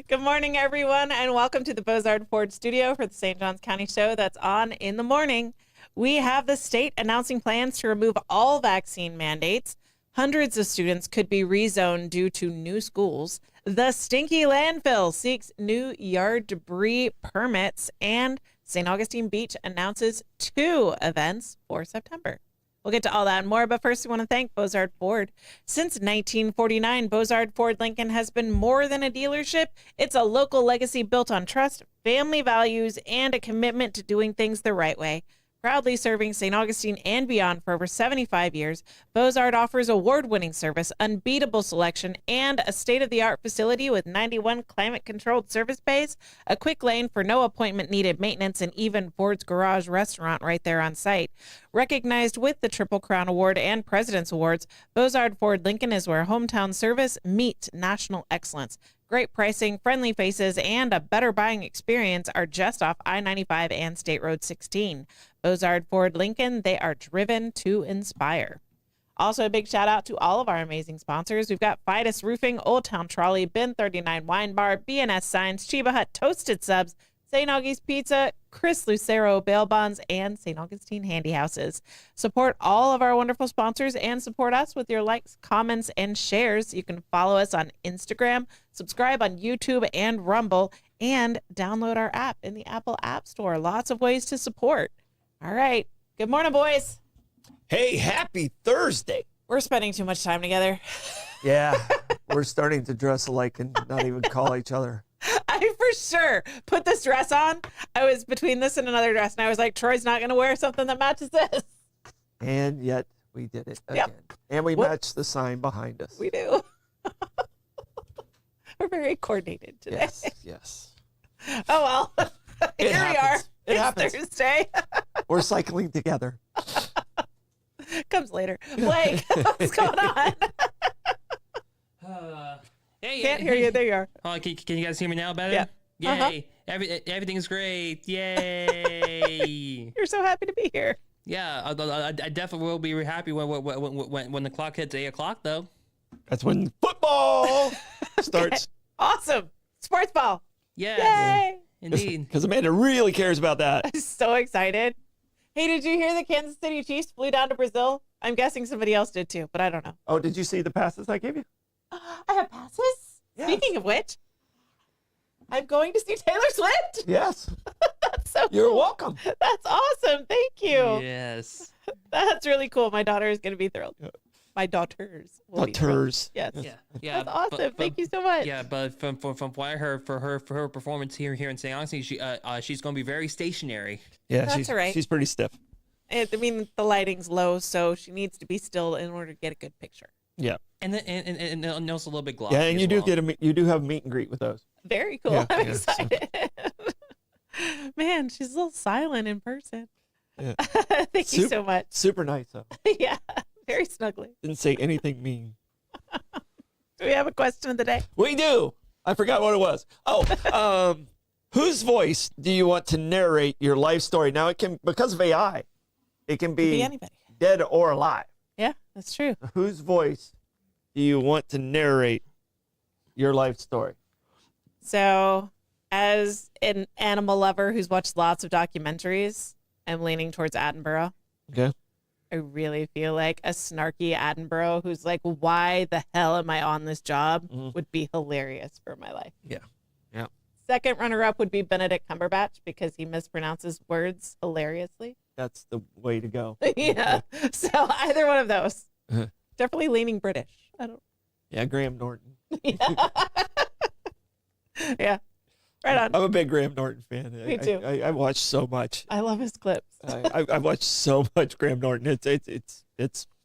Good morning, everyone, and welcome to the Bozard Ford studio for the St. Johns County show that's on in the morning. We have the state announcing plans to remove all vaccine mandates. Hundreds of students could be rezoned due to new schools. The stinky landfill seeks new yard debris permits, and St. Augustine Beach announces 2 events for September. We'll get to all that and more, but first we want to thank Bozard Ford. Since 1949, Bozard Ford Lincoln has been more than a dealership. It's a local legacy built on trust, family values, and a commitment to doing things the right way. Proudly serving St. Augustine and beyond for over 75 years, Bozard offers award-winning service, unbeatable selection, and a state-of-the-art facility with 91 climate-controlled service bays, a quick lane for no appointment-needed maintenance, and even Ford's Garage restaurant right there on site. Recognized with the Triple Crown Award and President's Awards, Bozard Ford Lincoln is where hometown service meets national excellence. Great pricing, friendly faces, and a better buying experience are just off I-95 and State Road 16. Bozard Ford Lincoln, they are driven to inspire. Also, a big shout out to all of our amazing sponsors. We've got Fidus Roofing, Old Town Trolley, Bin 39 Wine Bar, BNS Signs, Chiba Hut Toasted Subs, St. Augie's Pizza, Chris Lucero Bail Bonds, and St. Augustine Handy Houses. Support all of our wonderful sponsors and support us with your likes, comments, and shares. You can follow us on Instagram, subscribe on YouTube and Rumble, and download our app in the Apple App Store. Lots of ways to support. All right. Good morning, boys. Hey, happy Thursday. We're spending too much time together. Yeah, we're starting to dress alike and not even call each other. I for sure put this dress on. I was between this and another dress, and I was like, Troy's not going to wear something that matches this. And yet we did it again. Yep. And we matched the sign behind us. We do. We're very coordinated today. Yes, yes. Oh, well. Here we are. It It's happens. Thursday. We're cycling together. Comes later. Blake, what's going on? Hey, Can't hear you. There you are. Oh, can you guys hear me now better? Yeah. Yay! Everything's great. Yay! You're so happy to be here. Yeah, I definitely will be happy when the clock hits 8 o'clock, though. That's when football starts. Awesome. Sports ball. Yes, Yay. indeed. Because Amanda really cares about that. I'm so excited. Hey, did you hear the Kansas City Chiefs flew down to Brazil? I'm guessing somebody else did too, but I don't know. Oh, did you see the passes I gave you? I have passes? Yes. Speaking of which, I'm going to see Taylor Swift. Yes. That's so You're cool. welcome. That's awesome. Thank you. Yes. That's really cool. My daughter is going to be thrilled. Yeah. My daughters will be thrilled. Daughters. Yes. Yeah. That's awesome. Thank you so much. Yeah, but from what I heard for her performance here in St. Augustine, she's going to be very stationary. Yeah, That's all right. She's pretty stiff. I mean, the lighting's low, so she needs to be still in order to get a good picture. Yeah. And also a little bit glossy. Yeah, and you as do well. you do have a meet and greet with those. Very cool. Yeah, I'm yeah, excited. Man, she's a little silent in person. Yeah. Thank you so much. Super nice though. Yeah, very snuggly. Didn't say anything mean. Do we have a question of the day? We do. I forgot what it was. Oh, whose voice do you want to narrate your life story? Now it can, because of AI, it can Could be be anybody. dead or alive. Yeah, that's true. Whose voice do you want to narrate your life story? So, as an animal lover who's watched lots of documentaries, I'm leaning towards Attenborough. Okay. I really feel like a snarky Attenborough who's like, why the hell am I on this job would be hilarious for my life. Yeah. Yeah. Second runner-up would be Benedict Cumberbatch because he mispronounces words hilariously. That's the way to go. Yeah. So either one of those. Uh-huh. Definitely leaning British. I don't. Yeah, Graham Norton. Yeah. Right on. I'm a big Graham Norton fan. Me too. I watched so much. I love his clips. I've watched so much Graham Norton. It's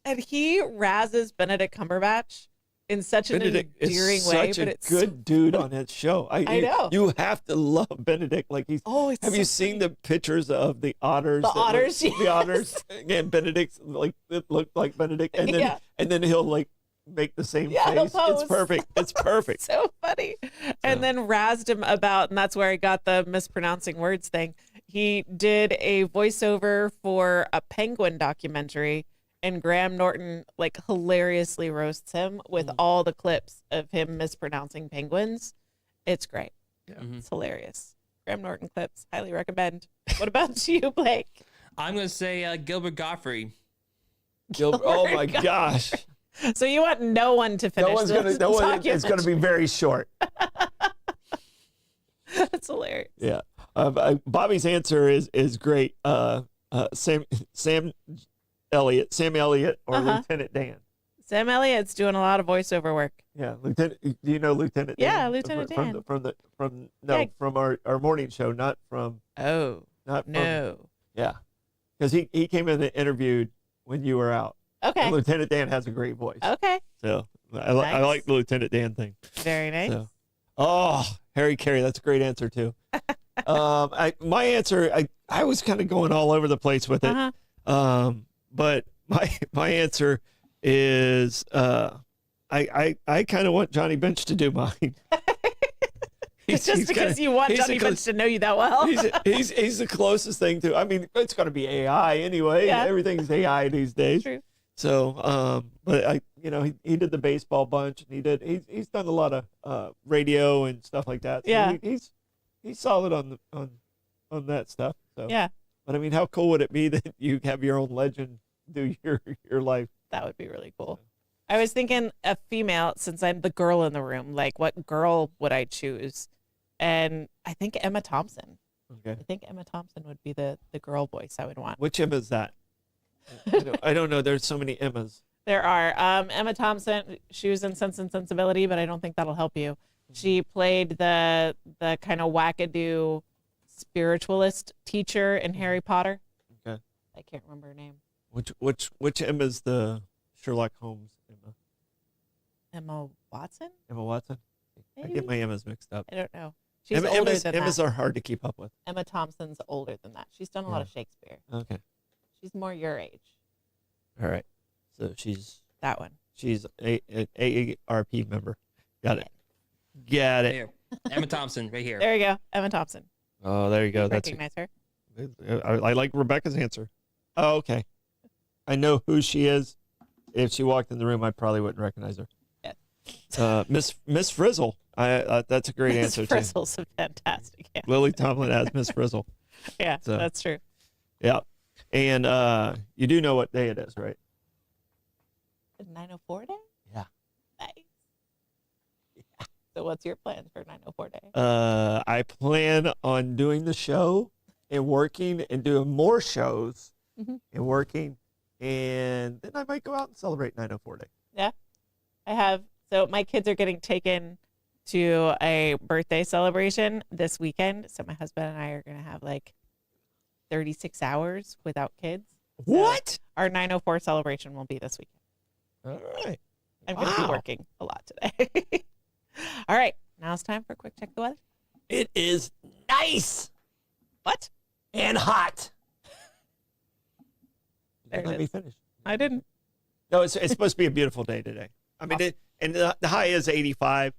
And he razzes Benedict Cumberbatch in such an Benedict endearing is way. such But a it's good dude on his show. I know. You have to love Benedict. Like he's. Oh, it's Have so you seen the pictures of the otters? The otters, The yes. otters. Again, Benedict's like it looked like Benedict, and then Yeah. and then he'll like make the same Yeah, he'll face. pose. It's perfect. It's perfect. so funny. And then razzed him about, and that's where I got the mispronouncing words thing. He did a voiceover for a penguin documentary, and Graham Norton like hilariously roasts him with all the clips of him mispronouncing penguins. It's great. Yeah. It's hilarious. Graham Norton clips. Highly recommend. What about you, Blake? I'm gonna say Gilbert Gottfried. Oh my gosh. So you want no one to finish this It's gonna be very short. That's hilarious. Yeah. Bobby's answer is great. Sam Elliott or Lieutenant Dan. Sam Elliott's doing a lot of voiceover work. Yeah, Lieutenant. Do you know Lieutenant Dan? Yeah, Lieutenant Dan. From our morning show, not from. Oh, Not from, no. Yeah, because he came in and interviewed when you were out. Okay. And Lieutenant Dan has a great voice. Okay. So I Nice. like the Lieutenant Dan thing. Very nice. So, Harry Carey, that's a great answer too. My answer, I was kind of going all over the place with it. But my answer is I kind of want Johnny Bench to do mine. Just because you want Johnny Bench to know you that well. he's the closest thing to. I mean, it's going to be AI anyway. Yeah. Everything's AI these days. True. So, but he did the baseball bunch, and he's done a lot of radio and stuff like that. So Yeah. he's solid on that stuff. So Yeah. But I mean, how cool would it be that you have your own legend do your life? That would be really cool. I was thinking a female, since I'm the girl in the room, like what girl would I choose? And I think Emma Thompson. Okay. I think Emma Thompson would be the girl voice I would want. Which Emma is that? I don't know. There's so many Emmas. There are. Emma Thompson, she was in Sense and Sensibility, but I don't think that'll help you. She played the kind of wackadoo spiritualist teacher in Harry Potter. Okay. I can't remember her name. Which Emma is the Sherlock Holmes Emma? Emma Watson? Emma Watson? I Maybe? get my Emmas mixed up. I don't know. She's older than Emmas that. are hard to keep up with. Emma Thompson's older than that. She's done a lot of Shakespeare. Okay. She's more your age. All right. So she's a AARP member. Got it. Got it. Here. Emma Thompson, right here. There you go. Emma Thompson. Oh, there you go. Recognize her. I like Rebecca's answer. Oh, okay. I know who she is. If she walked in the room, I probably wouldn't recognize her. Yeah. Miss Frizzle. That's a great answer Miss Frizzle's a fantastic answer. too. Lily Tomlin as Miss Frizzle. Yeah, So. that's true. Yeah. And you do know what day it is, right? 904 day? Yeah. Nice. Yeah. So what's your plans for 904 day? I plan on doing the show and working and doing more shows and working, and then I might go out and celebrate 904 day. Yeah. I have. So my kids are getting taken to a birthday celebration this weekend. So my husband and I are going to have like 36 hours without kids. So What? our 904 celebration will be this weekend. All right. I'm going to be working a lot today. All right. Now it's time for a quick check of the weather. It is nice What? and hot. There it Let me is. finish. I didn't. No, it's supposed to be a beautiful day today. I mean, the high is 85.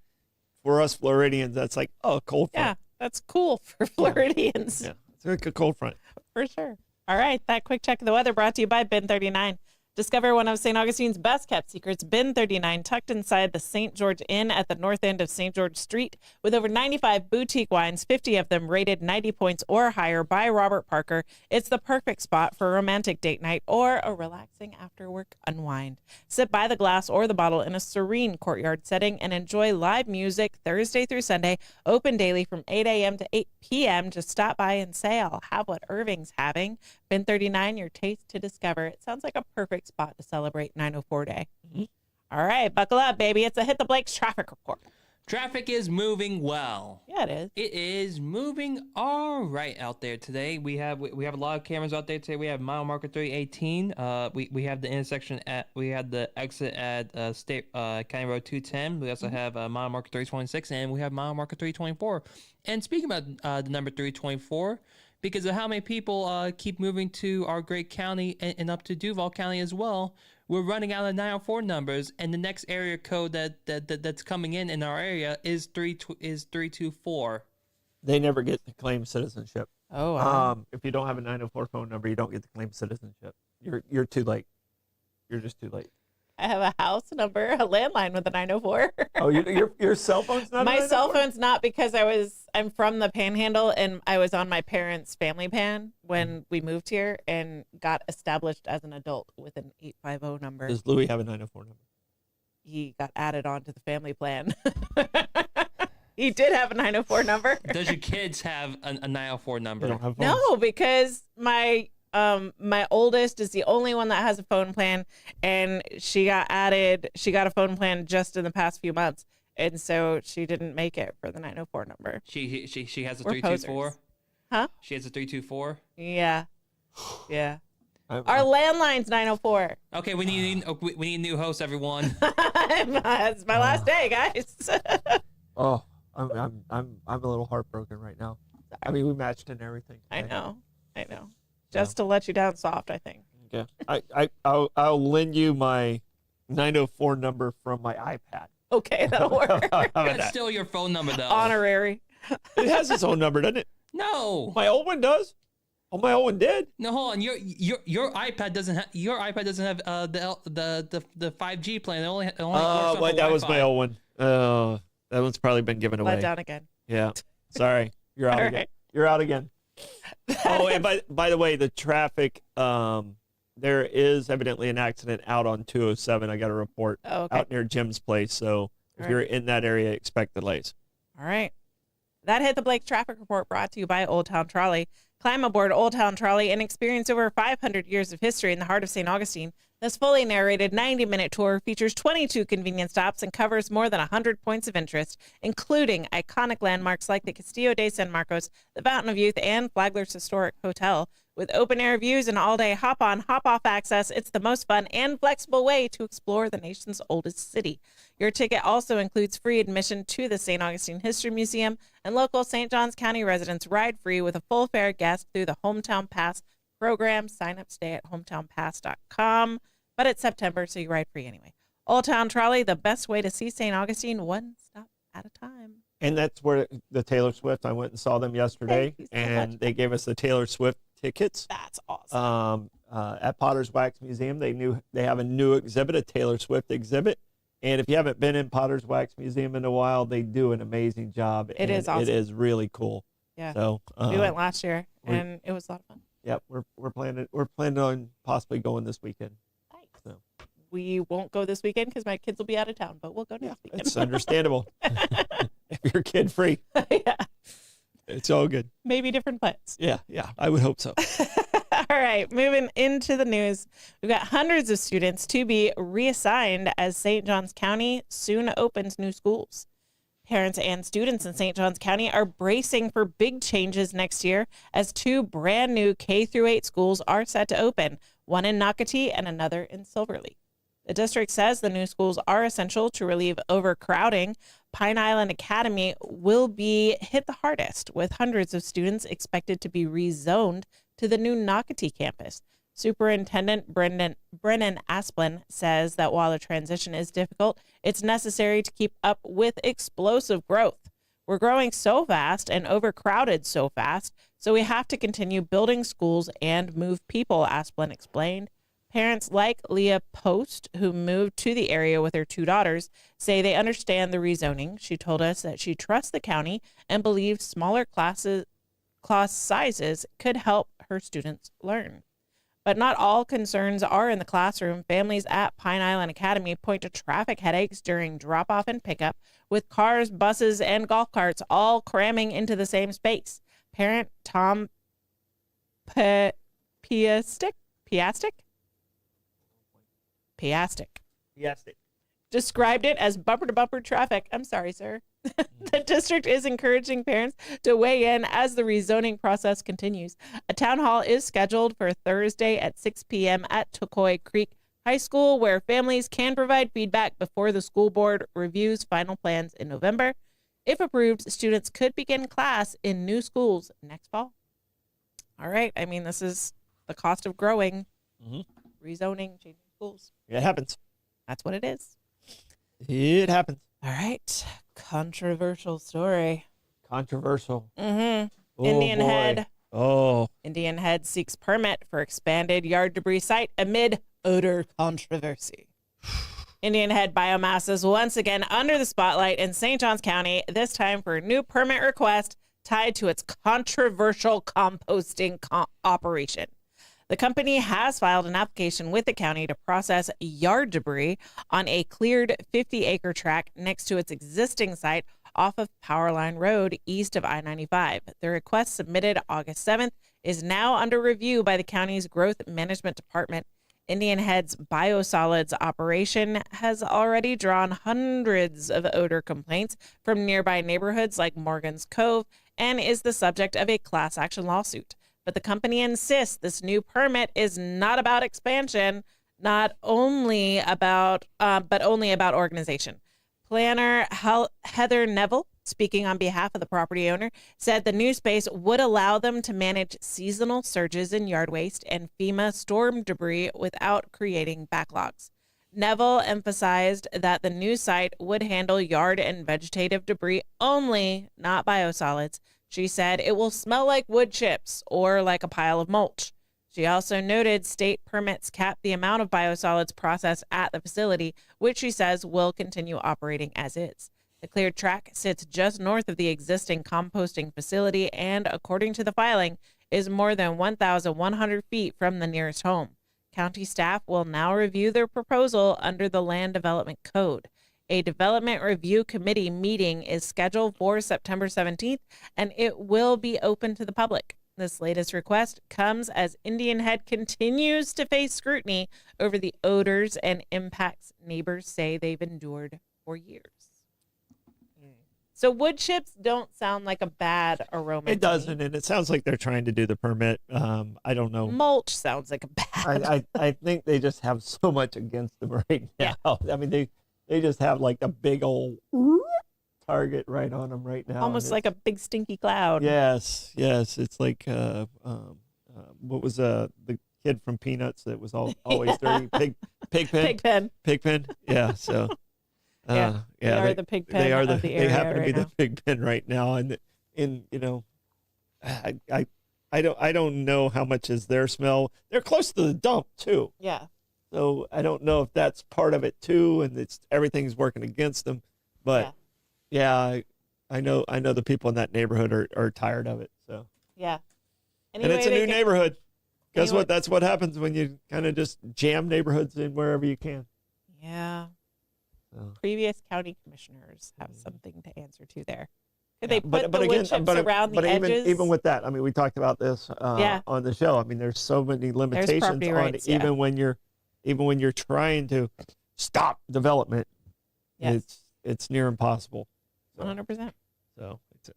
For us Floridians, that's like, cold front. Yeah, that's cool for Floridians. Yeah, it's like a cold front. For sure. All right. That quick check of the weather brought to you by Bin 39. Discover one of St. Augustine's best kept secrets, Bin 39, tucked inside the St. George Inn at the north end of St. George Street. With over 95 boutique wines, 50 of them rated 90 points or higher by Robert Parker, it's the perfect spot for a romantic date night or a relaxing after work unwind. Sit by the glass or the bottle in a serene courtyard setting and enjoy live music Thursday through Sunday, open daily from 8 a.m. to 8 p.m. Just stop by and say, I'll have what Irving's having. Bin 39, your taste to discover. It sounds like a perfect spot to celebrate 904 day. All right, buckle up, baby. It's a Hit the Blake's traffic report. Traffic is moving well. Yeah, it is. It is moving all right out there today. We have a lot of cameras out there today. We have mile marker 318. We have the intersection we had the exit at State County Road 210. We also have mile marker 326, and we have mile marker 324. And speaking about the number 324, because of how many people keep moving to our great county and up to Duval County as well, we're running out of 904 numbers, and the next area code that's coming in our area is 324. They never get to claim citizenship. Oh, wow. If you don't have a 904 phone number, you don't get to claim citizenship. You're too late. You're just too late. I have a house number, a landline with a 904. Oh, your cell phone's not. My a cell 904? phone's not because I'm from the Panhandle and I was on my parents' family plan when we moved here and got established as an adult with an 850 number. Does Louis have a 904 number? He got added on to the family plan. He did have a 904 number. Does your kids have a 904 They number? don't have phones? No, because my oldest is the only one that has a phone plan, and she got added. She got a phone plan just in the past few months, and so she didn't make it for the 904 number. She has a We're 324. posers. Huh? She has a 324. Yeah, yeah. I'm- Our landline's 904. Okay, we need a new host, everyone. It's my last day, guys. Oh, I'm a little heartbroken right now. I mean, we matched and everything. I know. Just to let you down soft, I think. Yeah. I'll lend you my 904 number from my iPad. Okay, that'll work. How about That's that? still your phone number, though. Honorary. It has its own number, doesn't it? No. My old one does. Oh, my old one did. No, hold on. Your iPad doesn't have the 5G plan. It only works off Well, of that was my Wi-Fi. old one. That one's probably been given away. Let down again. Yeah. Sorry. You're out All again. right. You're out again. Oh, and by the way, the traffic, there is evidently an accident out on 207. I got a report Oh, okay. out near Jim's place. So if All you're in that area, expect delays. All right. That hit the Blake traffic report brought to you by Old Town Trolley. Climb aboard Old Town Trolley and experience over 500 years of history in the heart of St. Augustine. This fully narrated 90-minute tour features 22 convenient stops and covers more than 100 points of interest, including iconic landmarks like the Castillo de San Marcos, the Fountain of Youth, and Flagler's Historic Hotel. With open-air views and all-day hop-on, hop-off access, it's the most fun and flexible way to explore the nation's oldest city. Your ticket also includes free admission to the St. Augustine History Museum, and local St. Johns County residents ride free with a full fare guest through the Hometown Pass program. Sign up today at hometownpass.com. But it's September, so you ride free anyway. Old Town Trolley, the best way to see St. Augustine, one stop at a time. And that's where the Taylor Swift, I went and saw them yesterday, Thank you so and much. they gave us the Taylor Swift tickets. That's awesome. At Potter's Wax Museum, they have a new exhibit, a Taylor Swift exhibit. And if you haven't been in Potter's Wax Museum in a while, they do an amazing job. It is awesome. It is really cool. Yeah. So We went last year, we- and it was a lot of fun. yeah, we're planning on possibly going this weekend. Nice. So. We won't go this weekend because my kids will be out of town, but we'll go next weekend. It's understandable. If you're kid free, Yeah. it's all good. Maybe different plans. Yeah, I would hope so. All right, moving into the news. We've got hundreds of students to be reassigned as St. Johns County soon opens new schools. Parents and students in St. Johns County are bracing for big changes next year as two brand new K-8 schools are set to open, one in Nocatee and another in Silverlea. The district says the new schools are essential to relieve overcrowding. Pine Island Academy will be hit the hardest, with hundreds of students expected to be rezoned to the new Nocatee campus. Superintendent Brennan Asplin says that while the transition is difficult, it's necessary to keep up with explosive growth. We're growing so fast and overcrowded so fast, so we have to continue building schools and move people, Asplin explained. Parents like Leah Post, who moved to the area with her two daughters, say they understand the rezoning. She told us that she trusts the county and believes smaller class sizes could help her students learn. But not all concerns are in the classroom. Families at Pine Island Academy point to traffic headaches during drop-off and pickup, with cars, buses, and golf carts all cramming into the same space. Parent Tom Piastic described it as bumper-to-bumper traffic. I'm sorry, sir. The district is encouraging parents to weigh in as the rezoning process continues. A town hall is scheduled for Thursday at 6 p.m. at Tocoy Creek High School, where families can provide feedback before the school board reviews final plans in November. If approved, students could begin class in new schools next fall. All right. I mean, this is the cost of growing, rezoning, changing schools. It happens. That's what it is. It happens. All right. Controversial story. Controversial. Mm-hmm. Oh, Indian boy. Head. Oh, Indian Head seeks permit for expanded yard debris site amid odor controversy. Indian Head biomass is once again under the spotlight in St. Johns County, this time for a new permit request tied to its controversial composting operation. The company has filed an application with the county to process yard debris on a cleared 50-acre tract next to its existing site off of Powerline Road east of I-95. The request, submitted August 7th, is now under review by the county's Growth Management Department. Indian Head's biosolids operation has already drawn hundreds of odor complaints from nearby neighborhoods like Morgan's Cove and is the subject of a class action lawsuit. But the company insists this new permit is not about expansion, but only about organization. Planner Heather Neville, speaking on behalf of the property owner, said the new space would allow them to manage seasonal surges in yard waste and FEMA storm debris without creating backlogs. Neville emphasized that the new site would handle yard and vegetative debris only, not biosolids. She said it will smell like wood chips or like a pile of mulch. She also noted state permits cap the amount of biosolids processed at the facility, which she says will continue operating as is. The cleared track sits just north of the existing composting facility and, according to the filing, is more than 1,100 feet from the nearest home. County staff will now review their proposal under the Land Development Code. A development review committee meeting is scheduled for September 17th, and it will be open to the public. This latest request comes as Indian Head continues to face scrutiny over the odors and impacts neighbors say they've endured for years. So wood chips don't sound like a bad aroma. It doesn't, and it sounds like they're trying to do the permit. I don't know. Mulch sounds like a bad. I think they just have so much against them right now. Yeah. I mean, they just have like a big old target right on them right now. Almost like a big stinky cloud. Yes. It's like what was the kid from Peanuts that was always dirty? Pigpen. Pigpen. Yeah. So. Yeah, they are the pig pen. They happen to be now. the pig pen right now, and I don't know how much is their smell. They're close to the dump too. Yeah. So I don't know if that's part of it too, and everything's working against them. But yeah, I know the people in that neighborhood are tired of it. So yeah, and it's a new neighborhood. Guess what? That's what happens when you kind of just jam neighborhoods in wherever you can. Yeah. So. Previous county commissioners have something to answer to there. Could Yeah, they put the wood chips around the edges? Even with that, I mean, we talked about this on the show. I mean, there's so many limitations on rights, even when you're trying to stop development. Yes. It's near impossible. 100%. So it's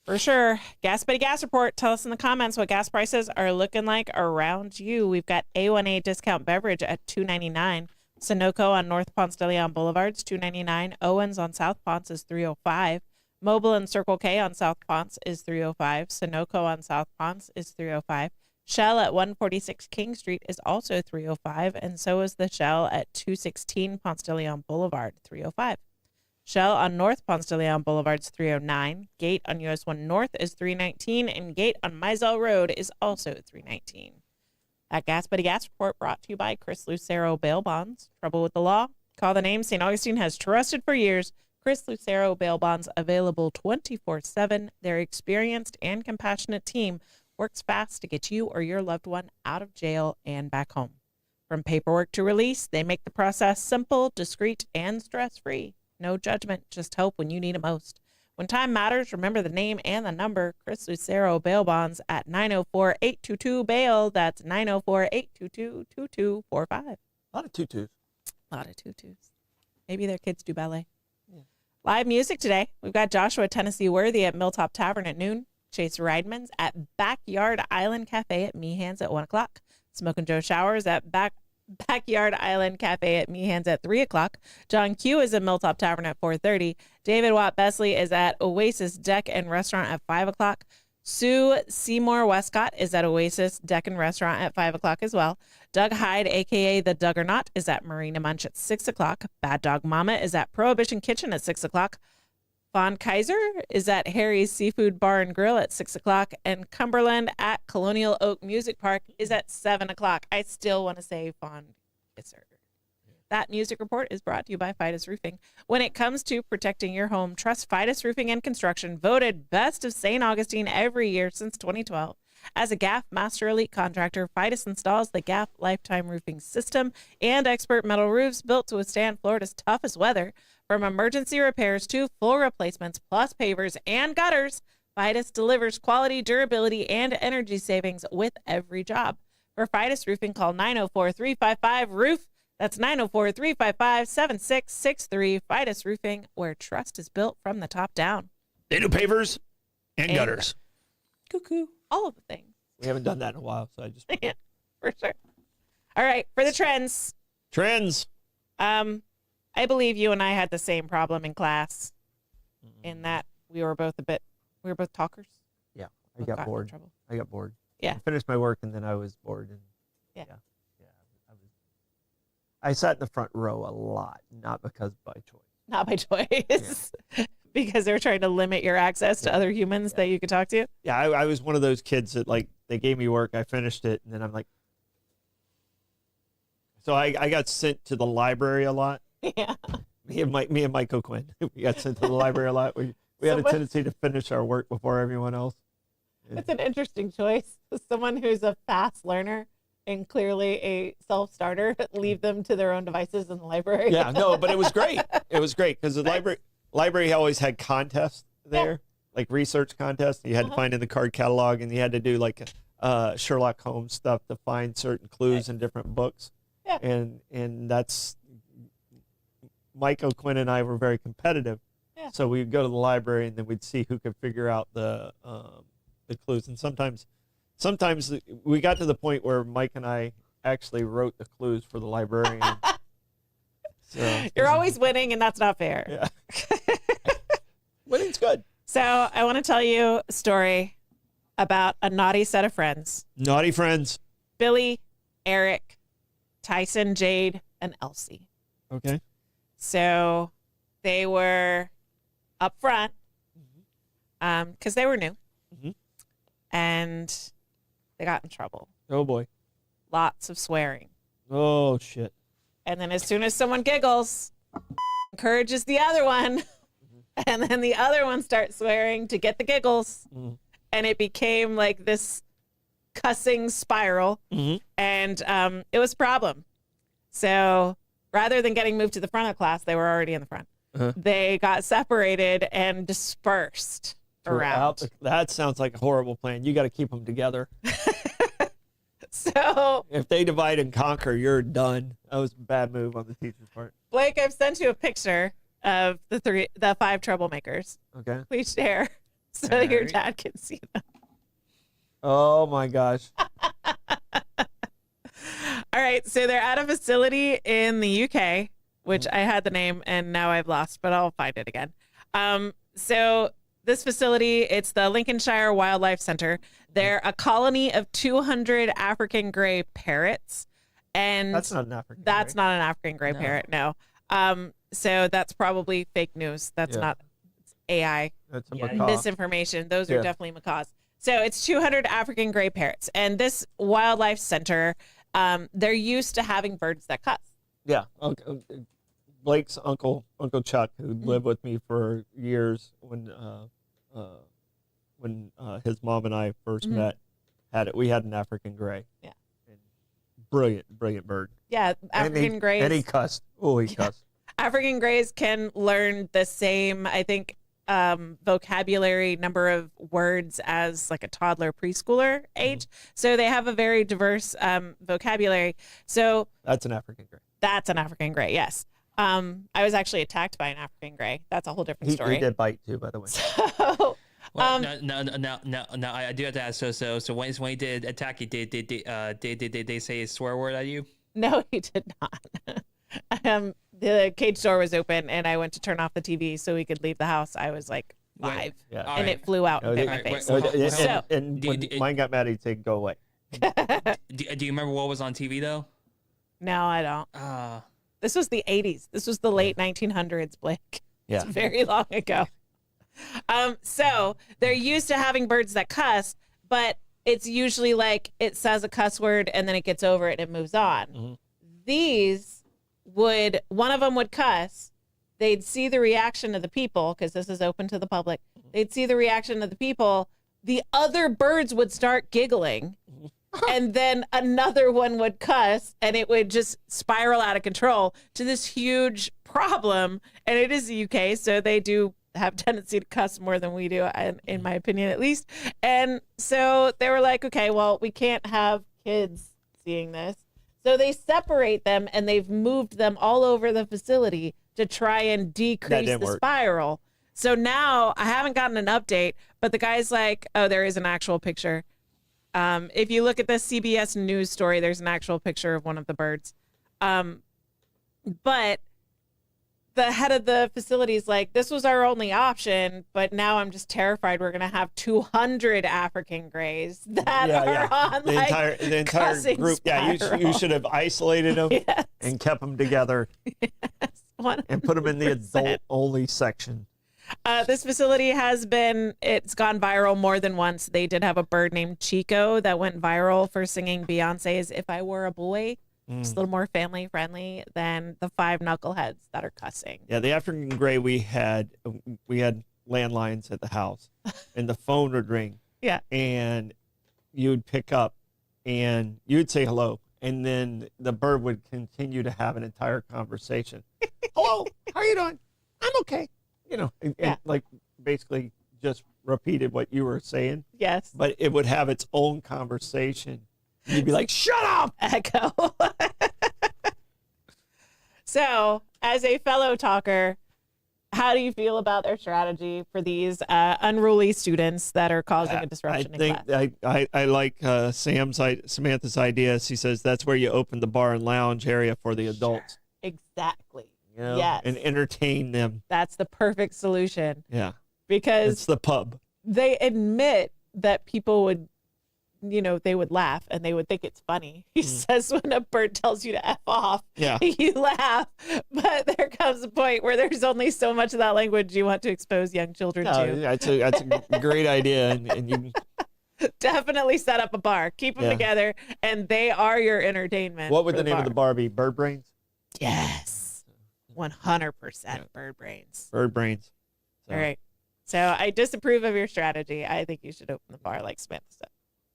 for sure. Gas Buddy Gas Report. Tell us in the comments what gas prices are looking like around you. We've got A1A discount beverage at $2.99. Sunoco on North Ponce de Leon Boulevards, $2.99. Owens on South Ponce is $3.05. Mobile and Circle K on South Ponce is $3.05. Sunoco on South Ponce is $3.05. Shell at 146 King Street is also $3.05, and so is the Shell at 216 Ponce de Leon Boulevard, $3.05. Shell on North Ponce de Leon Boulevard is $3.09. Gate on US 1 North is $3.19, and Gate on Mizell Road is also $3.19. That Gas Buddy Gas Report brought to you by Chris Lucero Bail Bonds. Trouble with the law? Call the name St. Augustine has trusted for years. Chris Lucero Bail Bonds, available 24/7. Their experienced and compassionate team works fast to get you or your loved one out of jail and back home. From paperwork to release, they make the process simple, discreet, and stress-free. No judgment, just help when you need it most. When time matters, remember the name and the number. Chris Lucero Bail Bonds at 904-822-BAIL. That's 904-822-2245. a lot of tutus. A lot of tutus. Maybe their kids do ballet. Yeah. Live music today. We've got Joshua Tennessee Worthy at Milltop Tavern at noon. Chase Reidmans at Backyard Island Cafe at Meehan's at 1 o'clock. Smokin' Joe Showers at Backyard Island Cafe at Meehan's at 3 o'clock. John Q is at Milltop Tavern at 4:30. David Watt Besley is at Oasis Deck and Restaurant at 5 o'clock. Sue Seymour Westcott is at Oasis Deck and Restaurant at 5 o'clock as well. Doug Hyde, a.k.a. the Duggernaut, is at Marina Munch at 6 o'clock. Bad Dog Mama is at Prohibition Kitchen at 6 o'clock. Von Kaiser is at Harry's Seafood Bar and Grill at 6 o'clock. And Cumberland at Colonial Oak Music Park is at 7 o'clock. I still want to say Von Kaiser. That music report is brought to you by Fidus Roofing. When it comes to protecting your home, trust Fidus Roofing and Construction, voted best of St. Augustine every year since 2012. As a GAF Master Elite contractor, Fidus installs the GAF Lifetime Roofing System and expert metal roofs built to withstand Florida's toughest weather. From emergency repairs to full replacements, plus pavers and gutters, Fidus delivers quality, durability, and energy savings with every job. For Fidus Roofing, call 904-355-ROOF. That's 904-355-7663. Fidus Roofing, where trust is built from the top down. They do pavers and gutters. Cuckoo. All of the things. We haven't done that in a while, so I just... Yeah, for sure. All right, for the trends. Trends. I believe you and I had the same problem in class in that we were both talkers. Yeah, I Both got in bored. trouble. I got bored. Yeah. I finished my work, and then I was bored. And Yeah. I sat in the front row a lot, not because by choice. Not by choice. Because they're trying to limit your access to other humans that you could talk to. Yeah, I was one of those kids that, like, they gave me work, I finished it, and then I'm like... So I got sent to the library a lot. Yeah. Me and Mike O'Quinn, we got sent to the library a lot. We had a tendency to finish our work before everyone else. It's an interesting choice. Someone who's a fast learner and clearly a self-starter, leave them to their own devices in the library. Yeah, no, but it was great. It was great because the library always had contests there, like research contests. You had to find in the card catalog, and you had to do like Sherlock Holmes stuff to find certain clues in different books. Yeah. And that's Mike O'Quinn and I were very competitive. Yeah. So we'd go to the library, and then we'd see who could figure out the clues. And sometimes we got to the point where Mike and I actually wrote the clues for the librarian. So You're always winning, and that's not fair. yeah. Winning's good. So I want to tell you a story about a naughty set of friends. Naughty friends. Billy, Eric, Tyson, Jade, and Elsie. Okay. So they were up front because they were new. Mhm. And they got in trouble. Oh boy. Lots of swearing. Oh shit. And then as soon as someone giggles, encourages the other one. And then the other one starts swearing to get the giggles. Mhm. And it became like this cussing spiral. Mhm. And it was a problem. So rather than getting moved to the front of the class, they were already in the front. Uh-huh. They got separated and dispersed around. That sounds like a horrible plan. You got to keep them together. So, If they divide and conquer, you're done. That was a bad move on the teacher's part. Blake, I've sent you a picture of the 5 troublemakers. Okay. Please share so your Alright. dad can see them. Oh my gosh. All right, so they're at a facility in the UK, which I had the name and now I've lost, but I'll find it again. So this facility, it's the Lincolnshire Wildlife Center. They're a colony of 200 African gray parrots, and That's not an African. that's right? not an African gray No. parrot, no. So that's probably fake news. That's Yeah. not it's AI. That's a Yeah, macaw. Misinformation. Those are Yeah. definitely macaws. So it's 200 African gray parrots. And this wildlife center, they're used to having birds that cuss. Yeah. Blake's uncle Chuck, who Mm-hmm. lived with me for years when his mom and I 1st Mhm. met, had it. We had an African gray. Yeah. And brilliant bird. Yeah, African grays. And he cussed. Oh, he cussed. African grays can learn the same, I think, vocabulary number of words as like a toddler preschooler age. So they have a very diverse vocabulary. So That's an African gray. that's an African gray, yes. I was actually attacked by an African gray. That's a whole different He story. did bite too, by the way. So, Well, no, I do have to ask. So when he did attack you, did they say a swear word at you? no, he did not. The cage door was open and I went to turn off the TV so we could leave the house. I was like 5 Yeah. All and right. it flew out and Oh, bit they- my Alright, face. wait, And, So- when Do- mine got mad, he'd say, "Go away." Do you remember what was on TV though? No, I don't. This was the 80s. This was the late 1900s, Blake. Yeah. It's very long ago. So they're used to having birds that cuss, but it's usually like it says a cuss word and then it gets over it and it moves on. Mhm. These one of them would cuss. They'd see the reaction of the people, because this is open to the public. They'd see the reaction of the people. The other birds would start giggling. And then another one would cuss, and it would just spiral out of control to this huge problem. And it is the UK, so they do have tendency to cuss more than we do, in my opinion, at least. And so they were like, okay, well, we can't have kids seeing this. So they separate them, and they've moved them all over the facility to try and decrease the spiral. So now I haven't gotten an update, but the guy's like, oh, there is an actual picture. If you look at the CBS News story, there's an actual picture of one of the birds. But the head of the facility is like, this was our only option, but now I'm just terrified we're going to have 200 African grays that are on the entire group. Spiral. Yeah, you should have isolated them and kept them together and put them in the adult-only section. This facility it's gone viral more than once. They did have a bird named Chico that went viral for singing Beyonce's If I Were a Boy. It's a little more family friendly than the 5 knuckleheads that are cussing. Yeah, the African gray, we had landlines at the house, and the phone would ring. Yeah. And you'd pick up, and you'd say hello, and then the bird would continue to have an entire conversation. Hello, how are you doing? I'm okay. And like basically just repeated what you were saying. Yes. But it would have its own conversation. You'd be like, shut up! Echo. So, as a fellow talker, how do you feel about their strategy for these unruly students that are causing a disruption in class? I like Samantha's idea. She says that's where you open the bar and lounge area for the adults. Exactly. Yes. And entertain them. That's the perfect solution. Yeah. Because it's the pub. They admit that people would, they would laugh and they would think it's funny. He says when a bird tells you to F off, you laugh. But there comes a point where there's only so much of that language you want to expose young children to. That's a great idea. And you definitely set up a bar. Keep them together, and they are your entertainment. What would the name of the bar be? Bird Brains? Yes. 100% bird brains. Bird brains. All right. So I disapprove of your strategy. I think you should open the bar like Samantha said.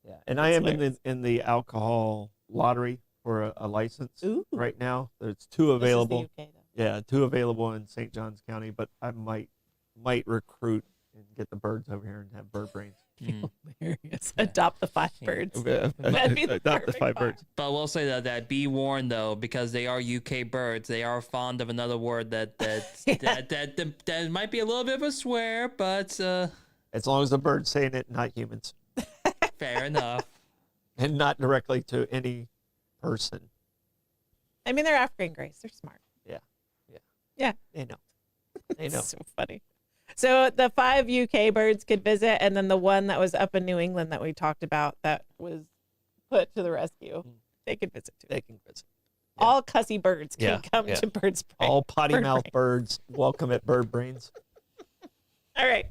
Yeah. And I am in the alcohol lottery for a license right now. There's 2 available. This is the UK, though. Yeah, 2 available in St. Johns County, but I might recruit and get the birds over here and have bird brains. Hilarious. Adopt the 5 birds. That'd be Adopt the 5 birds. But we'll say that be warned though, because they are UK birds. They are fond of another word that might be a little bit of a swear, but as long as the bird's saying it, not humans. Fair enough. And not directly to any person. I mean, they're African grays. They're smart. Yeah. They know. They know. So funny. So the 5 UK birds could visit, and then the one that was up in New England that we talked about that was put to the rescue, they could visit too. They can visit. Yeah. All cussy birds can come to Bird's Brain. All potty mouth birds welcome at Bird Brains. All right.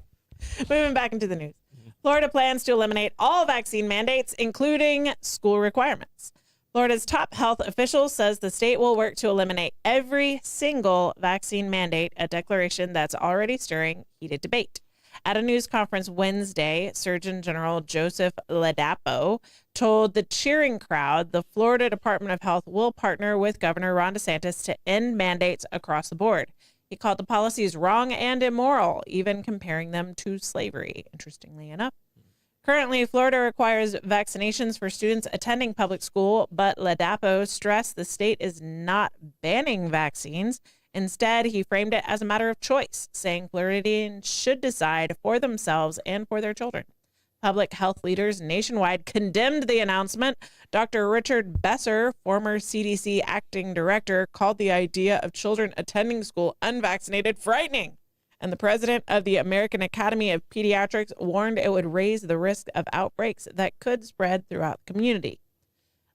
Moving back into the news. Florida plans to eliminate all vaccine mandates, including school requirements. Florida's top health official says the state will work to eliminate every single vaccine mandate, a declaration that's already stirring heated debate. At a news conference Wednesday, Surgeon General Joseph Ladapo told the cheering crowd the Florida Department of Health will partner with Governor Ron DeSantis to end mandates across the board. He called the policies wrong and immoral, even comparing them to slavery, interestingly enough. Currently, Florida requires vaccinations for students attending public school, but Ladapo stressed the state is not banning vaccines. Instead, he framed it as a matter of choice, saying Floridians should decide for themselves and for their children. Public health leaders nationwide condemned the announcement. Dr. Richard Besser, former CDC acting director, called the idea of children attending school unvaccinated frightening. And the president of the American Academy of Pediatrics warned it would raise the risk of outbreaks that could spread throughout the community.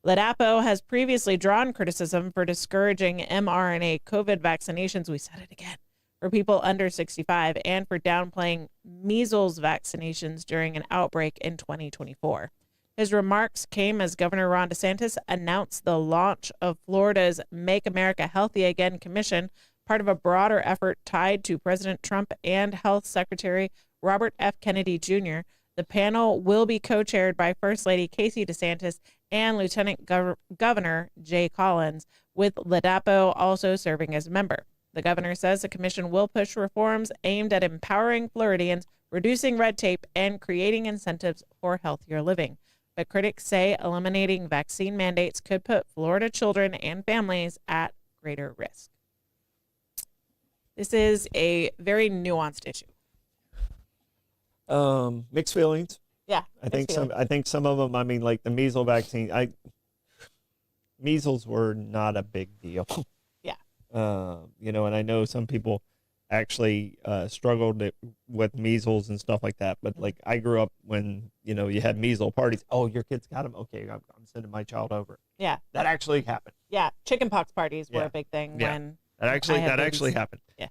Ladapo has previously drawn criticism for discouraging mRNA COVID vaccinations, we said it again, for people under 65 and for downplaying measles vaccinations during an outbreak in 2024. His remarks came as Governor Ron DeSantis announced the launch of Florida's Make America Healthy Again Commission, part of a broader effort tied to President Trump and Health Secretary Robert F. Kennedy Jr. The panel will be co-chaired by First Lady Casey DeSantis and Lieutenant Governor Jay Collins, with Ladapo also serving as a member. The governor says the commission will push reforms aimed at empowering Floridians, reducing red tape, and creating incentives for healthier living. But critics say eliminating vaccine mandates could put Florida children and families at greater risk. This is a very nuanced issue. Mixed feelings. Yeah, I think some of them, I mean, like the measles vaccine, measles were not a big deal. Yeah. You know, and I know some people actually struggled with measles and stuff like that. But like I grew up when, you know, you had measles parties. Oh, your kid's got them. Okay, I'm sending my child over. Yeah. That actually happened. Yeah. Chickenpox parties were Yeah. a big thing Yeah. when That actually happened. Yeah.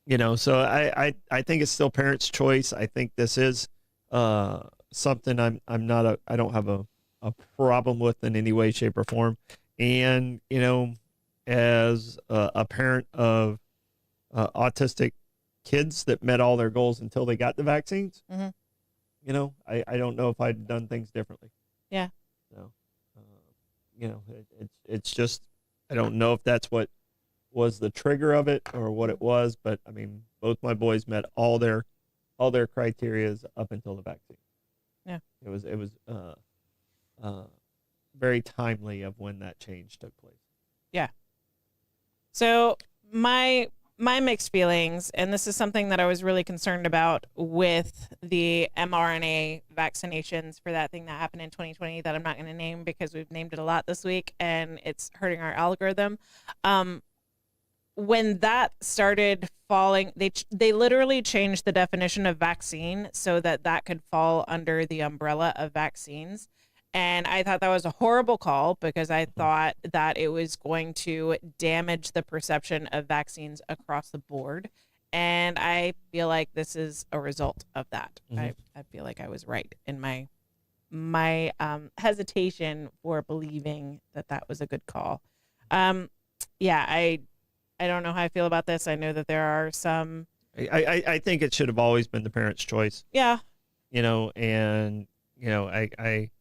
You know, so I think it's still parents' choice. I think this is something I don't have a problem with in any way, shape, or form. And, you know, as a parent of autistic kids that met all their goals until they got the vaccines, Mhm. you know, I don't know if I'd done things differently. Yeah. So, you know, it's just, I don't know if that's what was the trigger of it or what it was, but I mean, both my boys met all their criterias up until the vaccine. Yeah. It was very timely of when that change took place. Yeah. So my mixed feelings, and this is something that I was really concerned about with the mRNA vaccinations for that thing that happened in 2020 that I'm not going to name because we've named it a lot this week and it's hurting our algorithm. When that started falling, they literally changed the definition of vaccine so that could fall under the umbrella of vaccines. And I thought that was a horrible call because I thought that it was going to damage the perception of vaccines across the board. And I feel like this is a result of that. Mhm. I feel like I was right in my hesitation for believing that was a good call. Yeah, I don't know how I feel about this. I know that there are some. I think it should have always been the parents' choice. Yeah. You know, and you know, I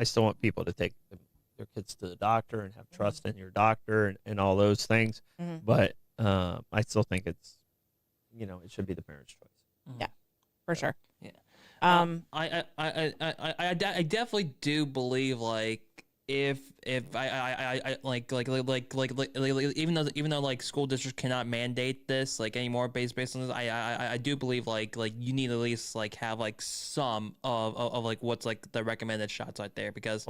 still want people to take their kids to the doctor and have trust in your doctor and all those things. Mhm. But I still think it's, you know, it should be the parents' choice. Yeah, for sure. Yeah. I I definitely do believe like if I like even though like school districts cannot mandate this like anymore based on this, I do believe like you need at least like have like some of like what's like the recommended shots out there because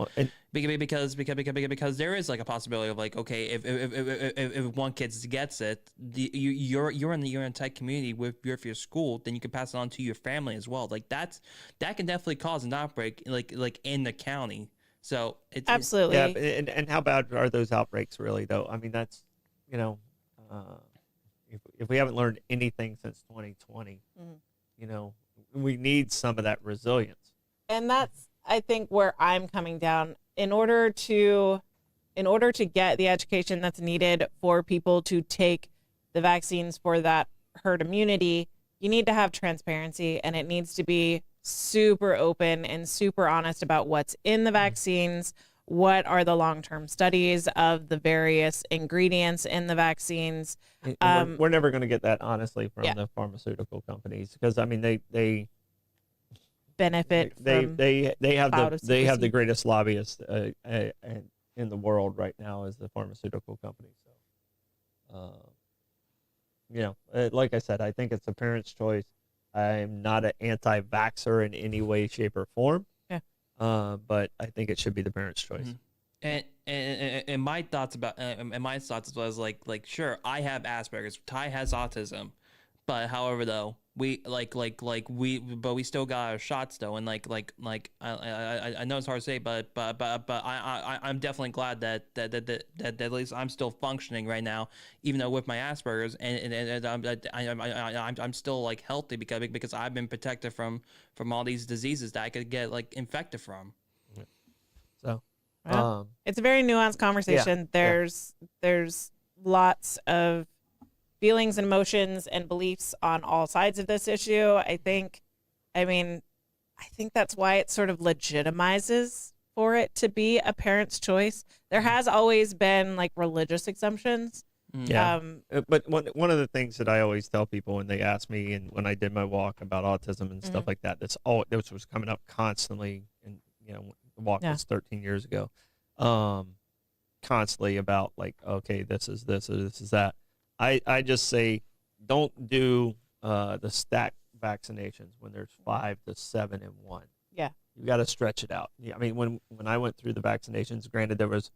because there is like a possibility of like, okay, if one kid gets it, you're in the tight community with your school, then you can pass it on to your family as well. Like that can definitely cause an outbreak like in the county. So it's absolutely. Yeah, and how bad are those outbreaks really though? I mean, that's, you know, if we haven't learned anything since 2020, you know, we need some of that resilience. And that's, I think, where I'm coming down. In order to get the education that's needed for people to take the vaccines for that herd immunity, you need to have transparency, and it needs to be super open and super honest about what's in the vaccines, what are the long-term studies of the various ingredients in the vaccines. And we're never going to get that honestly from the pharmaceutical companies because I mean they benefit from they have the greatest lobbyists in the world right now as the pharmaceutical company. So you know, like I said, I think it's a parent's choice. I'm not an anti-vaxxer in any way, shape, or form. Yeah. But I think it should be the parents' choice. Mm-hmm. And my thoughts about and my thoughts as well as like sure, I have Asperger's, Ty has autism, but however though, we but we still got our shots though, and I know it's hard to say, but I'm definitely glad that at least I'm still functioning right now, even though with my Asperger's, and I'm still like healthy because I've been protected from all these diseases that I could get like infected from. So Well, it's a very nuanced conversation. There's lots of feelings and emotions and beliefs on all sides of this issue. I think that's why it sort of legitimizes for it to be a parent's choice. There has always been like religious exemptions. Yeah. But one of the things that I always tell people when they ask me, and when I did my walk about autism and stuff like that, this was coming up constantly. And, the walk was 13 years ago, constantly about like, okay, this is this or this is that. I just say, don't do the stacked vaccinations when there's 5 to 7 in one. Yeah. You got to stretch it out. Yeah. I mean, when I went through the vaccinations, granted, there was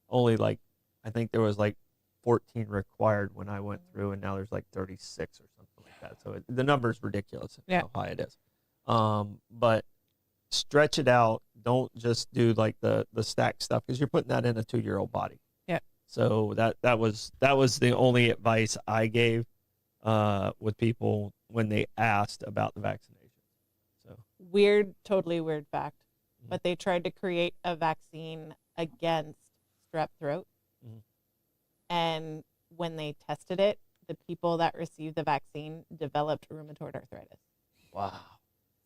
only I think there was 14 required when I went through, and now there's 36 or something like that. So the number's ridiculous how high it is. But stretch it out. Don't just do the stacked stuff, because you're putting that in a 2-year-old body. Yeah. So that was the only advice I gave with people when they asked about the vaccination. So totally weird fact, but they tried to create a vaccine against strep throat. And when they tested it, the people that received the vaccine developed rheumatoid arthritis. Wow.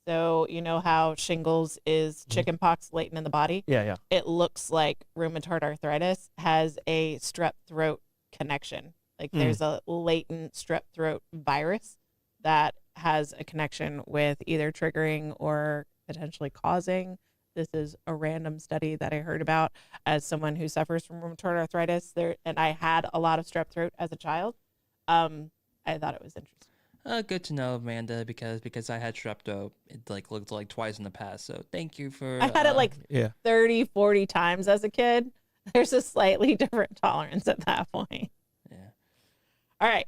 So you know how shingles is chickenpox latent in the body? Yeah. It looks like rheumatoid arthritis has a strep throat connection. There's a latent strep throat virus that has a connection with either triggering or potentially causing. This is a random study that I heard about as someone who suffers from rheumatoid arthritis and I had a lot of strep throat as a child. I thought it was interesting. Good to know, Amanda, because I had strep throat. It looked like twice in the past. So thank you for. I had it 30, 40 times as a kid. There's a slightly different tolerance at that point. Yeah. All right.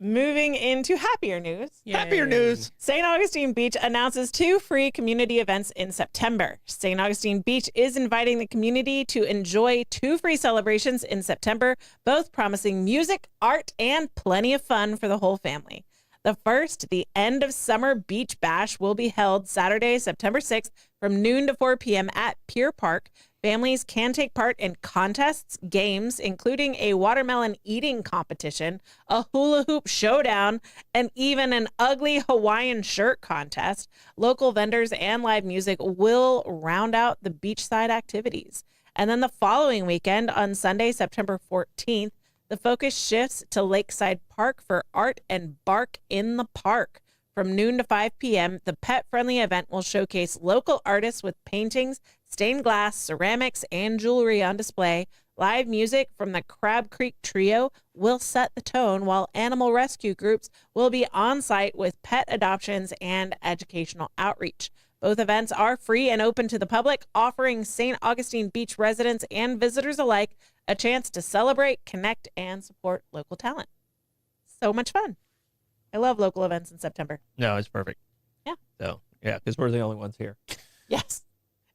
Moving into happier news. Yay. Happier news. St. Augustine Beach announces 2 free community events in September. St. Augustine Beach is inviting the community to enjoy 2 free celebrations in September, both promising music, art, and plenty of fun for the whole family. The first, the end of summer beach bash, will be held Saturday, September 6th from noon to 4 p.m. at Pier Park. Families can take part in contests, games, including a watermelon eating competition, a hula hoop showdown, and even an ugly Hawaiian shirt contest. Local vendors and live music will round out the beachside activities. And then the following weekend, on Sunday, September 14th, the focus shifts to Lakeside Park for Art and Bark in the Park. From noon to 5 p.m., the pet-friendly event will showcase local artists with paintings, stained glass, ceramics, and jewelry on display. Live music from the Crab Creek Trio will set the tone, while animal rescue groups will be on site with pet adoptions and educational outreach. Both events are free and open to the public, offering St. Augustine Beach residents and visitors alike a chance to celebrate, connect, and support local talent. So much fun. I love local events in September. No, it's perfect. Yeah. So, because we're the only ones here. Yes.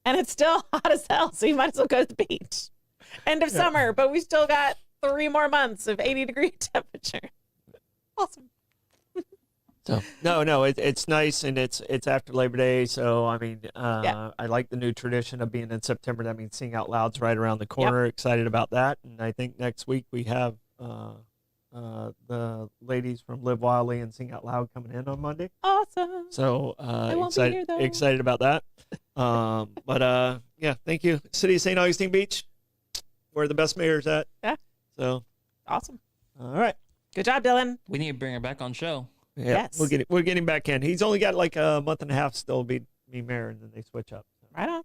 And it's still hot as hell, so you might as well go to the beach. End of summer, but we still got 3 more months of 80-degree temperature. Awesome. So no, it's nice, and it's after Labor Day. So I mean, I like the new tradition of being in September. That means Sing Out Loud's right around the corner. Yep. Excited about that, and I think next week we have the ladies from Live Wildly and Sing Out Loud coming in on Monday. Awesome. So I won't be here, though. Excited about that. But thank you, City of St. Augustine Beach, where the best mayor's at. Yeah. So awesome. All right. Good job, Dylan. We need to bring her back on show. Yeah, yes. We'll get him back in. He's only got like a month and a half still to be mayor, and then they switch up. So. Right on.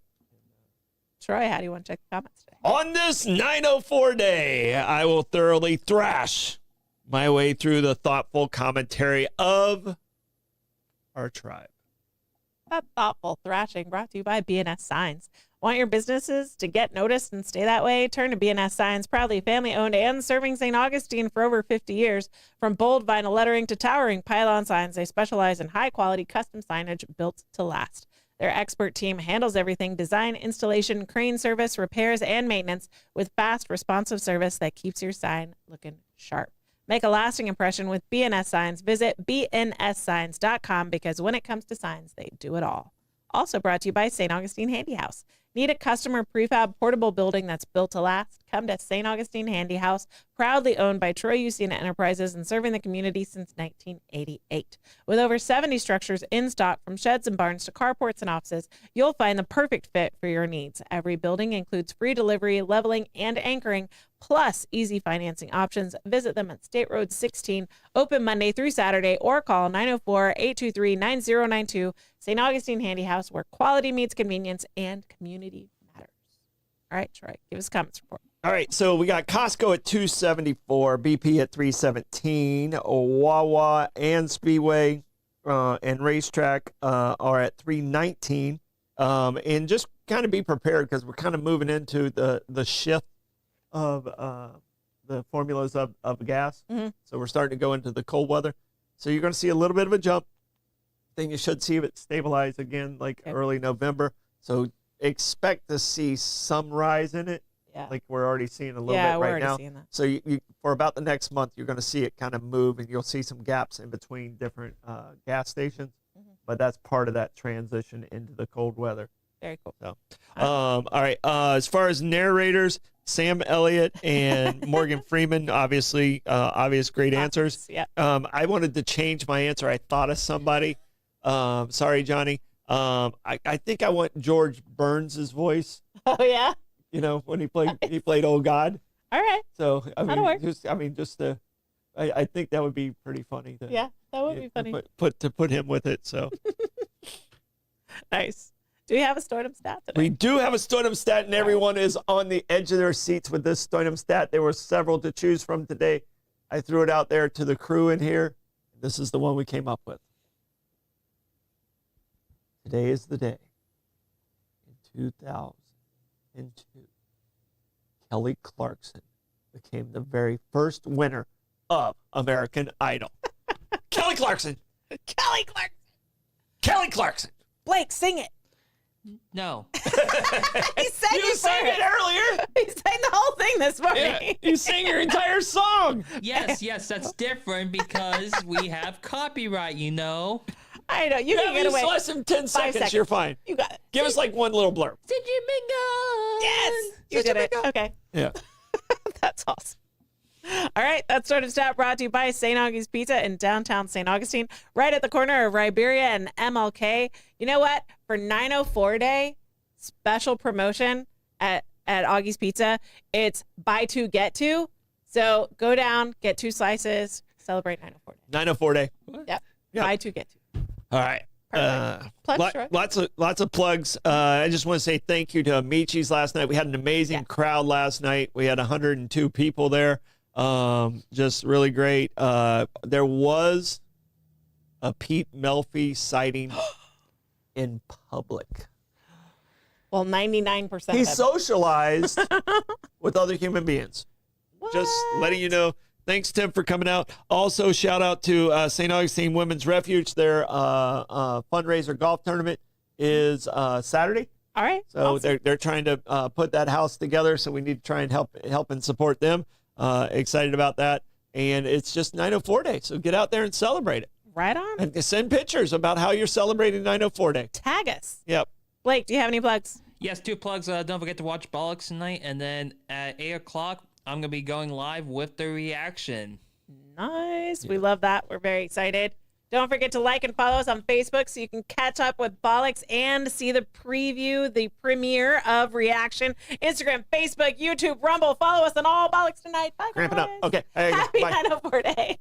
Troy, how do you want to check the comments today? On this 904 day, I will thoroughly thrash my way through the thoughtful commentary of our tribe. That thoughtful thrashing brought to you by BNS Signs. Want your businesses to get noticed and stay that way? Turn to BNS Signs, proudly family-owned and serving St. Augustine for over 50 years. From bold vinyl lettering to towering pylon signs, they specialize in high-quality custom signage built to last. Their expert team handles everything: design, installation, crane service, repairs, and maintenance with fast, responsive service that keeps your sign looking sharp. Make a lasting impression with BNS Signs. Visit bnssigns.com because when it comes to signs, they do it all. Also brought to you by St. Augustine Handy House. Need a customer prefab portable building that's built to last? Come to St. Augustine Handy House, proudly owned by Troy Usina Enterprises and serving the community since 1988. With over 70 structures in stock, from sheds and barns to carports and offices, you'll find the perfect fit for your needs. Every building includes free delivery, leveling, and anchoring, plus easy financing options. Visit them at State Road 16, open Monday through Saturday, or call 904-823-9092. St. Augustine Handy House, where quality meets convenience and community matters. All right, Troy, give us a comments report. All right, so we got Costco at 274, BP at 317, Wawa and Speedway and Racetrack are at 319. And just kind of be prepared because we're kind of moving into the shift of the formulas of gas. Mm-hmm. So we're starting to go into the cold weather. So you're going to see a little bit of a jump. Then you should see it stabilize again like early November. So expect to see some rise in it. Yeah. Like we're already seeing a little Yeah, bit we're right already now. seeing that. So you for about the next month, you're going to see it kind of move, and you'll see some gaps in between different gas stations. Mm-hmm. But that's part of that transition into the cold weather. Very cool. So, all right. As far as narrators, Sam Elliott and Morgan Freeman, obviously, obvious great answers. Yeah. I wanted to change my answer. I thought of somebody. Sorry, Johnny. I think I want George Burns' voice. Oh, yeah? You know, when he played Old God. All right. So I That'll work. I think that would be pretty funny. Yeah, that would be funny. To put him with it. So Nice. Do we have a Stordom stat today? we do have a Stordom stat, and everyone is on the edge of their seats with this Stordom stat. There were several to choose from today. I threw it out there to the crew in here. This is the one we came up with. Today is the day. In 2002, Kelly Clarkson became the very first winner of American Idol. Kelly Clarkson. Kelly Clark. Kelly Clarkson. Blake, sing it. No. He sang You it sang it earlier. He sang the whole thing this morning. Yeah, you sang your entire song. Yes, that's different because we have copyright, you know. I know. You can get away. Less than 10 seconds, seconds. you're fine. You got it. Give us like one little blurb. Yes. You did it. Okay. Yeah. That's awesome. All right, that sort of stat brought to you by St. Augie's Pizza in downtown St. Augustine, right at the corner of Riberia and MLK. You know what? For 904 Day, special promotion at Augie's Pizza, it's buy two, get two. So go down, get 2 slices, celebrate 904 Day. 904 Day. Yep. Yep. Buy two, get 2. All right. Plugs, Troy? Lots of plugs. I just want to say thank you to Michi's last night. We had an amazing crowd last night. We had 102 people there. Just really great. There was a Pete Melfi sighting in public. Well, 99% He of it. socialized with other human beings. What? Just letting you know. Thanks, Tim, for coming out. Also, shout out to St. Augustine Women's Refuge. Their fundraiser golf tournament is Saturday. All right. So awesome. they're trying to put that house together. So we need to try and help and support them. Excited about that. And it's just 904 Day. So get out there and celebrate it. Right on. And send pictures about how you're celebrating 904 Day. Tag us. Yep. Blake, do you have any plugs? Yes, 2 plugs. Don't forget to watch Bollocks tonight. And then at 8 o'clock, I'm going to be going live with the reaction. Nice. We love that. We're very excited. Don't forget to like and follow us on Facebook so you can catch up with Bollocks and see the preview, the premiere of Reaction. Instagram, Facebook, YouTube, Rumble. Follow us on all Bollocks tonight. Bye, guys. Cramping up. Okay. There you go. Happy Bye. 904 Day.